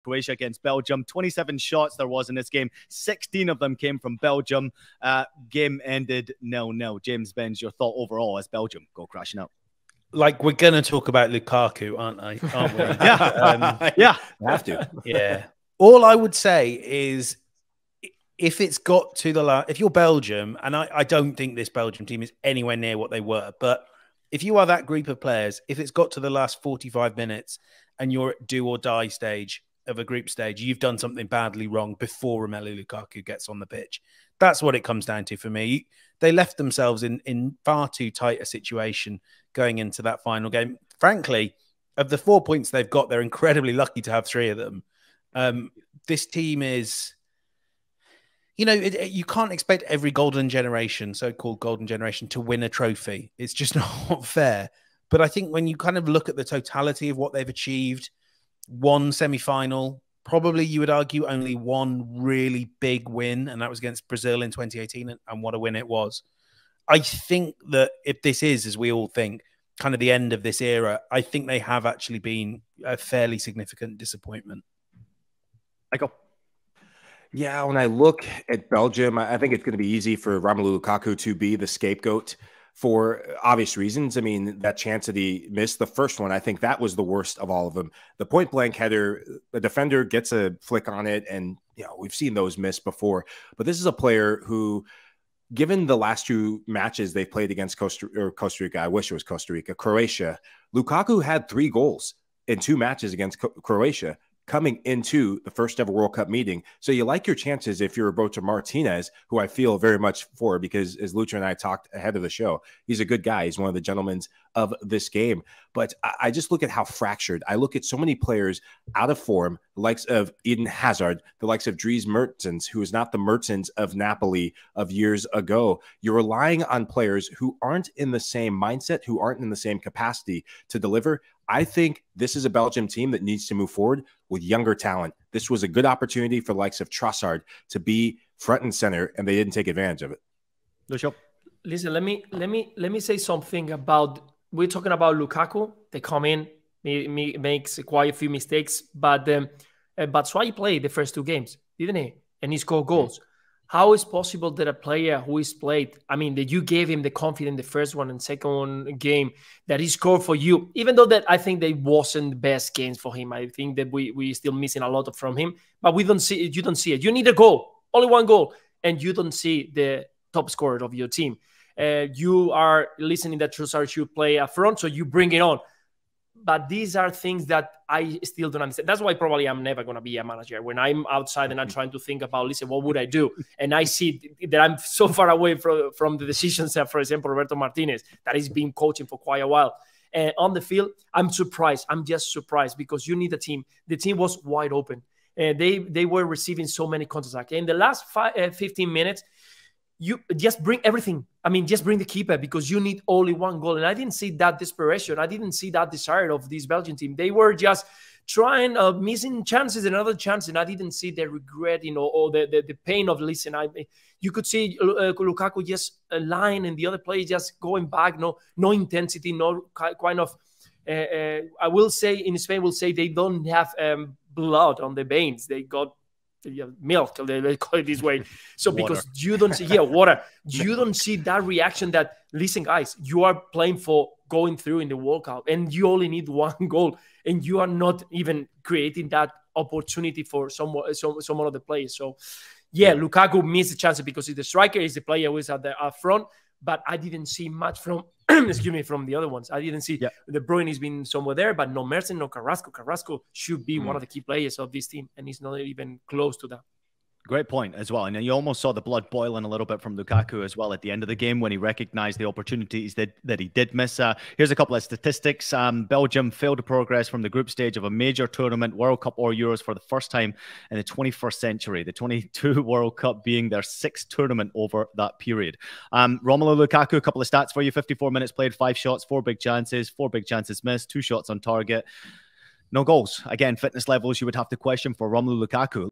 Croatia against Belgium. 27 shots there was in this game. 16 of them came from Belgium. Game ended 0-0. James, Benge, your thought overall as Belgium go crashing out? Like, we're going to talk about Lukaku, aren't we? Yeah. Yeah. I have to. Yeah. All I would say is, if it's got to the last, if you're Belgium, and I don't think this Belgium team is anywhere near what they were, but if you are that group of players, if it's got to the last 45 minutes and you're at do or die stage of a group stage, you've done something badly wrong before Romelu Lukaku gets on the pitch. That's what it comes down to for me. They left themselves in far too tight a situation going into that final game. Frankly, of the 4 points they've got, they're incredibly lucky to have 3 of them. This team is, you know, you can't expect every golden generation, so-called golden generation, to win a trophy. It's just not fair. But I think when you kind of look at the totality of what they've achieved, one semi-final, probably you would argue only one really big win, and that was against Brazil in 2018, and what a win it was. I think that if this is, as we all think, kind of the end of this era, I think they have actually been a fairly significant disappointment. Michael? Yeah, when I look at Belgium, I think it's going to be easy for Romelu Lukaku to be the scapegoat for obvious reasons. I mean, that chance that he missed, the first one, I think that was the worst of all of them. The point blank header, the defender gets a flick on it, and you know, we've seen those miss before. But this is a player who, given the last 2 matches they played against Costa Rica, I wish it was Costa Rica, Croatia, Lukaku had 3 goals in 2 matches against Croatia coming into the first ever World Cup meeting. So you like your chances if you're Roberto Martinez, who I feel very much for, because as Lucha and I talked ahead of the show, he's a good guy. He's one of the gentlemen of this game. But I just look at how fractured. I look at so many players out of form, the likes of Eden Hazard, the likes of Dries Mertens, who is not the Mertens of Napoli of years ago. You're relying on players who aren't in the same mindset, who aren't in the same capacity to deliver. I think this is a Belgium team that needs to move forward with younger talent. This was a good opportunity for the likes of Trossard to be front and center, and they didn't take advantage of it. Lucio? Listen, let me say something about, we're talking about Lukaku. They come in, makes quite a few mistakes, but Batshuayi played the first 2 games, didn't he? And he scored goals. How is possible that a player who is played, I mean, that you gave him the confidence the first one and second game, that he scored for you, even though that I think they wasn't the best games for him. I think that we still missing a lot from him, but we don't see it. You don't see it. You need a goal, only 1 goal, and you don't see the top scorer of your team. You are listening that Trossard should play up front, so you bring it on. But these are things that I still don't understand. That's why probably I'm never going to be a manager. When I'm outside and I'm trying to think about, listen, what would I do? And I see that I'm so far away from the decisions that, for example, Roberto Martinez, that he's been coaching for quite a while. And on the field, I'm surprised. I'm just surprised, because you need a team. The team was wide open. They were receiving so many counterattacks. In the last 15 minutes, you just bring everything. I mean, just bring the keeper, because you need only 1 goal. And I didn't see that desperation. I didn't see that desire of this Belgian team. They were just trying, missing chances and another chance. And I didn't see the regret, you know, or the pain of, listen, you could see Lukaku just lying and the other player just going back. No intensity, no kind of, I will say, in Spain, we'll say they don't have blood on the veins. They got milk, they call it this way. So water. Because you don't see, water, you don't see that reaction that, listen, guys, you are playing for going through in the World Cup and you only need 1 goal and you are not even creating that opportunity for some of the players. So Lukaku missed the chance because he's the striker, he's the player who is at the front, but I didn't see much from excuse me, from the other ones. I didn't see De Bruyne has been somewhere there, but no Merson, no Carrasco. Carrasco should be one of the key players of this team, and he's not even close to that. Great point as well. And you almost saw the blood boiling a little bit from Lukaku as well at the end of the game when he recognized the opportunities that he did miss. Here's a couple of statistics. Belgium failed to progress from the group stage of a major tournament, World Cup or Euros, for the first time in the 21st century. The 22 World Cup being their 6th tournament over that period. Romelu Lukaku, a couple of stats for you. 54 minutes played, 5 shots, 4 big chances, 4 big chances missed, 2 shots on target. No goals. Again, fitness levels you would have to question for Romelu Lukaku.